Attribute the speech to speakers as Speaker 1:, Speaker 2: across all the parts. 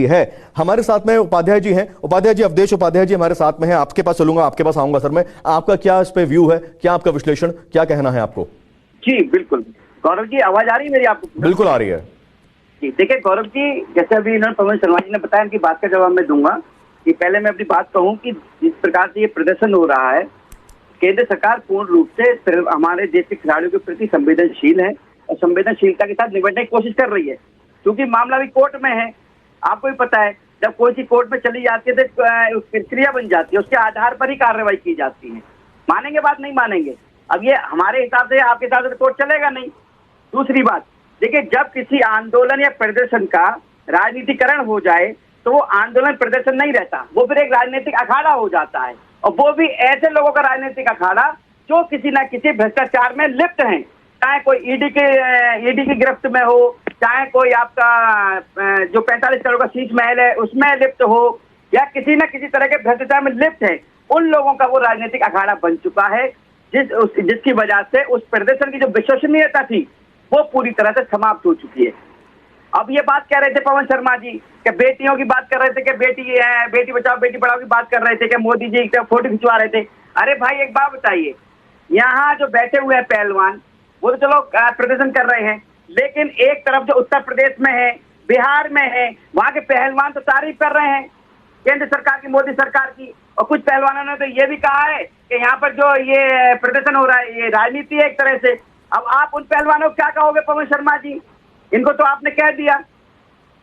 Speaker 1: है। हमारे साथ में उपाध्याय जी हैं। उपाध्याय जी, अवधेश उपाध्याय जी हमारे साथ में हैं। आपके पास चलूंगा, आपके पास आऊंगा। सर मैं आपका क्या इस पे व्यू है, क्या आपका विश्लेषण, क्या कहना है आपको?
Speaker 2: जी बिल्कुल गौरव जी, आवाज आ रही है मेरी आपको?
Speaker 1: बिल्कुल आ रही है
Speaker 2: जी। देखिए गौरव जी, जैसे अभी इन्होंने पवन शर्मा जी ने बताया, इनकी बात का जवाब मैं दूंगा कि पहले मैं अपनी बात कहूं कि जिस प्रकार से ये प्रदर्शन हो रहा है, केंद्र सरकार पूर्ण रूप से हमारे देश के खिलाड़ियों के प्रति संवेदनशील है और संवेदनशीलता के साथ निपटने की कोशिश कर रही है, क्योंकि मामला भी कोर्ट में है। आपको भी पता है, जब कोई सी कोर्ट में चली जाती है तो प्रक्रिया बन जाती है, उसके आधार पर ही कार्रवाई की जाती है। मानेंगे बात, नहीं मानेंगे? अब ये हमारे हिसाब से, आपके हिसाब से कोर्ट चलेगा नहीं। दूसरी बात, देखिए, जब किसी आंदोलन या प्रदर्शन का राजनीतिकरण हो जाए तो वो आंदोलन प्रदर्शन नहीं रहता, वो फिर एक राजनीतिक अखाड़ा हो जाता है, और वो भी ऐसे लोगों का राजनीतिक अखाड़ा जो किसी ना किसी भ्रष्टाचार में लिप्त हैं, चाहे कोई ईडी की गिरफ्त में हो, चाहे कोई आपका जो 45 करोड़ का शीश महल है उसमें लिप्त हो, या किसी न किसी तरह के भ्रष्टाचार में लिप्त है, उन लोगों का वो राजनीतिक अखाड़ा बन चुका है, जिसकी वजह से उस प्रदर्शन की जो विश्वसनीयता थी वो पूरी तरह से समाप्त हो चुकी है। अब ये बात कह रहे थे पवन शर्मा जी कि बेटियों की बात कर रहे थे कि बेटी बचाओ बेटी पढ़ाओ की बात कर रहे थे कि मोदी जी फोटो खिंचवा रहे थे। अरे भाई, एक बात बताइए, यहाँ जो बैठे हुए हैं पहलवान, वो तो चलो प्रदर्शन कर रहे हैं, लेकिन एक तरफ जो उत्तर प्रदेश में है, बिहार में है, वहां के पहलवान तो तारीफ कर रहे हैं केंद्र सरकार की, मोदी सरकार की। और कुछ पहलवानों ने तो ये भी कहा है कि यहाँ पर जो ये प्रदर्शन हो रहा है ये राजनीति है एक तरह से। अब आप उन पहलवानों को क्या कहोगे पवन शर्मा जी? इनको तो आपने कह दिया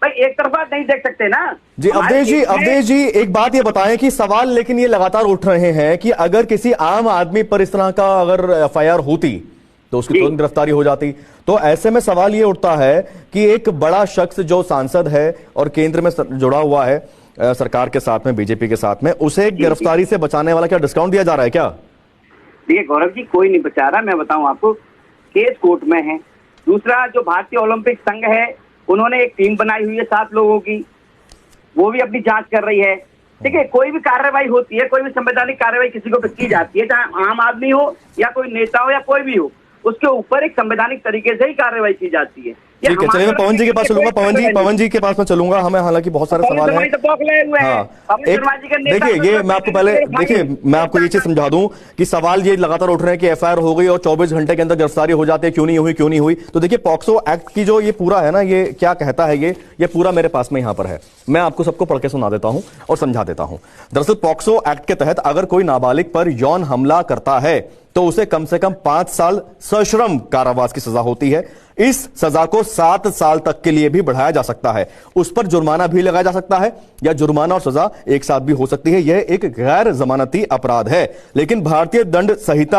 Speaker 2: भाई, एक तरफा नहीं देख सकते ना
Speaker 1: जी। अवधेश जी एक बात ये बताएं कि सवाल लेकिन ये लगातार उठ रहे हैं कि अगर किसी आम आदमी पर इस तरह का अगर एफआईआर होती तो उसकी तुरंत गिरफ्तारी हो जाती, तो ऐसे में सवाल ये उठता है कि एक बड़ा शख्स जो सांसद है और केंद्र में जुड़ा हुआ है सरकार के साथ में, बीजेपी के साथ में, उसे गिरफ्तारी से बचाने वाला क्या डिस्काउंट दिया जा रहा है क्या?
Speaker 2: देखिए गौरव जी, कोई नहीं बचा रहा। मैं बताऊं आपको, केस कोर्ट में है। दूसरा, जो भारतीय ओलंपिक संघ है, उन्होंने एक टीम बनाई हुई है 7 लोगों की, वो भी अपनी जांच कर रही है। ठीक है, कोई भी कार्रवाई होती है, कोई भी संवैधानिक कार्रवाई किसी को की जाती है, चाहे आम आदमी हो या कोई नेता हो या कोई भी हो, उसके ऊपर एक संवैधानिक तरीके से ही कार्रवाई की जाती है।
Speaker 1: ठीक है, चलिए मैं पवन जी के पास चलूंगा। पवन जी के पास मैं चलूंगा। हमें हालांकि बहुत सारे सवाल हैं। देखिए, ये मैं आपको पहले मैं आपको ये चीज समझा दूं कि सवाल ये लगातार उठ रहे हैं कि एफआईआर हो गई और 24 घंटे के अंदर गिरफ्तारी हो जाती है, क्यों नहीं हुई। तो देखिए, पॉक्सो एक्ट की जो ये पूरा है ना, ये क्या कहता है, ये पूरा मेरे पास में यहां पर है। मैं आपको सबको पढ़ के सुना देता हूं और समझा देता हूं। दरअसल पॉक्सो एक्ट के तहत अगर कोई नाबालिग पर यौन हमला करता है तो उसे कम से कम 5 साल सश्रम कारावास की सजा होती है। इस सजा को 7 साल तक के लिए भी बढ़ाया जा सकता है। उस पर जुर्माना भी लगाया जा सकता है, या जुर्माना और सजा एक साथ भी हो सकती है। यह एक गैर जमानती अपराध है, लेकिन भारतीय दंड संहिता